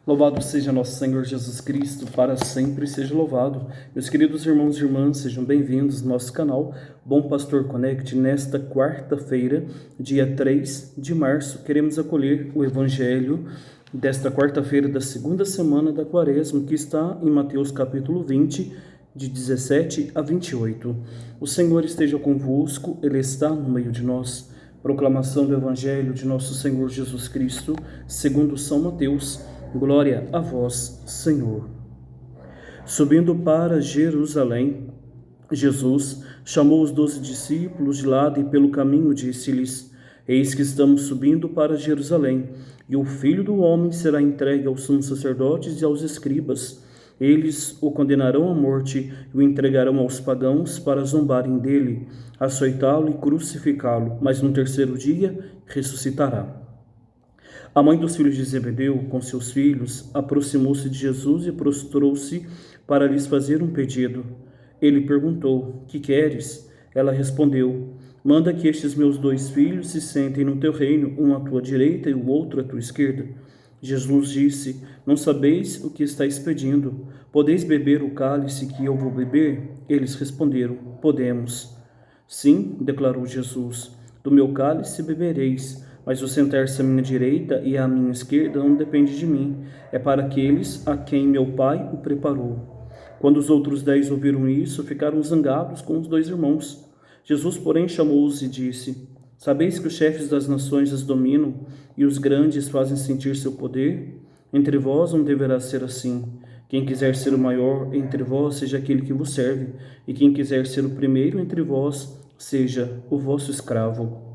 Louvado seja nosso Senhor Jesus Cristo, para sempre seja louvado. Meus queridos irmãos e irmãs, sejam bem-vindos ao nosso canal Bom Pastor Connect. Nesta quarta-feira, dia 3 de março, queremos acolher o Evangelho desta quarta-feira da segunda semana da Quaresma, que está em Mateus capítulo 20, de 17 a 28. O Senhor esteja convosco, Ele está no meio de nós. Proclamação do Evangelho de nosso Senhor Jesus Cristo, segundo São Mateus. Glória a vós, Senhor. Subindo para Jerusalém, Jesus chamou os 12 discípulos de lado e pelo caminho disse-lhes: Eis que estamos subindo para Jerusalém, e o Filho do Homem será entregue aos sumos sacerdotes e aos escribas. Eles o condenarão à morte e o entregarão aos pagãos para zombarem dele, açoitá-lo e crucificá-lo, mas no terceiro dia ressuscitará. A mãe dos filhos de Zebedeu, com seus filhos, aproximou-se de Jesus e prostrou-se para lhes fazer um pedido. Ele perguntou: Que queres? Ela respondeu: Manda que estes meus 2 filhos se sentem no teu reino, um à tua direita e o outro à tua esquerda. Jesus disse: Não sabeis o que estáis pedindo. Podeis beber o cálice que eu vou beber? Eles responderam: Podemos. Sim, declarou Jesus, do meu cálice bebereis, mas o sentar-se à minha direita e à minha esquerda não depende de mim, é para aqueles a quem meu Pai o preparou. Quando os outros 10 ouviram isso, ficaram zangados com os 2 irmãos. Jesus, porém, chamou-os e disse: Sabeis que os chefes das nações as dominam e os grandes fazem sentir seu poder? Entre vós não deverá ser assim. Quem quiser ser o maior entre vós, seja aquele que vos serve, e quem quiser ser o primeiro entre vós, seja o vosso escravo.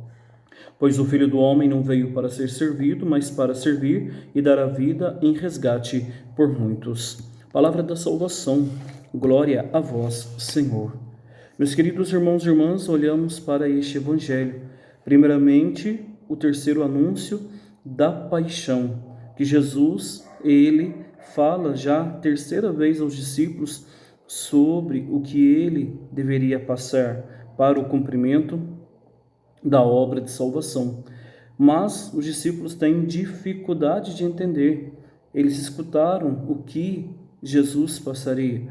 Pois o Filho do Homem não veio para ser servido, mas para servir e dar a vida em resgate por muitos. Palavra da salvação. Glória a vós, Senhor. Meus queridos irmãos e irmãs, olhamos para este Evangelho. Primeiramente, o terceiro anúncio da paixão, que Jesus, ele fala já a terceira vez aos discípulos sobre o que ele deveria passar para o cumprimento da obra de salvação. Mas os discípulos têm dificuldade de entender. Eles escutaram o que Jesus passaria,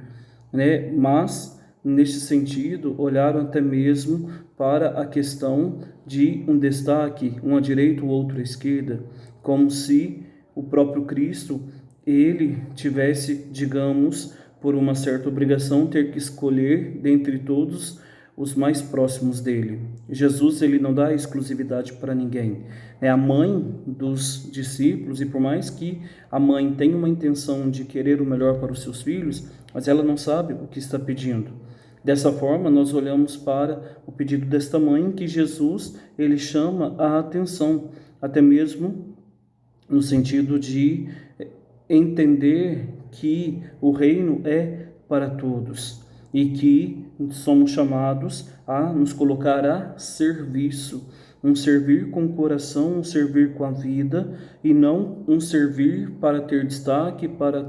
né? Mas, neste sentido, olharam até mesmo para a questão de um destaque, um à direita, o outro à esquerda, como se o próprio Cristo, ele tivesse, digamos, por uma certa obrigação, ter que escolher dentre todos os mais próximos dele. Jesus, ele não dá exclusividade para ninguém. É a mãe dos discípulos, e por mais que a mãe tenha uma intenção de querer o melhor para os seus filhos, mas ela não sabe o que está pedindo. Dessa forma, nós olhamos para o pedido desta mãe, que Jesus, ele chama a atenção, até mesmo no sentido de entender que o reino é para todos e que somos chamados a nos colocar a serviço, um servir com o coração, um servir com a vida, e não um servir para ter destaque, para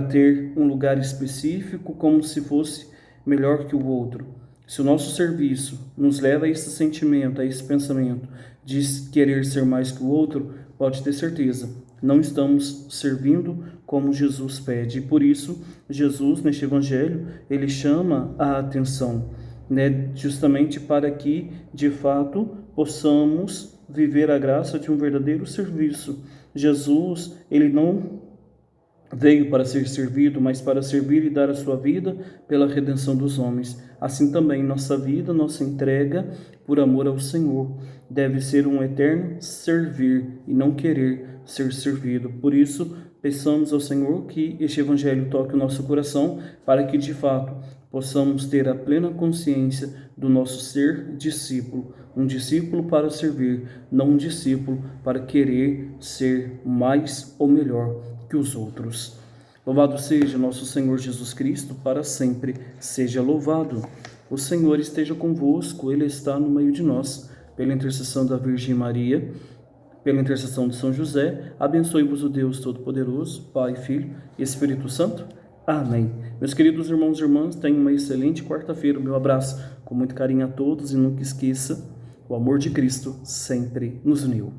ter um lugar específico, como se fosse melhor que o outro. Se o nosso serviço nos leva a esse sentimento, a esse pensamento de querer ser mais que o outro, pode ter certeza, não estamos servindo como Jesus pede. E por isso, Jesus, neste Evangelho, ele chama a atenção, né, justamente para que, de fato, possamos viver a graça de um verdadeiro serviço. Jesus, ele não veio para ser servido, mas para servir e dar a sua vida pela redenção dos homens. Assim também nossa vida, nossa entrega por amor ao Senhor deve ser um eterno servir e não querer ser servido. Por isso, peçamos ao Senhor que este Evangelho toque o nosso coração, para que de fato possamos ter a plena consciência do nosso ser discípulo, um discípulo para servir, não um discípulo para querer ser mais ou melhor que os outros. Louvado seja nosso Senhor Jesus Cristo, para sempre seja louvado. O Senhor esteja convosco, Ele está no meio de nós. Pela intercessão da Virgem Maria, pela intercessão de São José, abençoe-vos o Deus Todo-Poderoso, Pai, Filho e Espírito Santo. Amém. Meus queridos irmãos e irmãs, tenham uma excelente quarta-feira. O meu abraço com muito carinho a todos, e nunca esqueça, o amor de Cristo sempre nos uniu.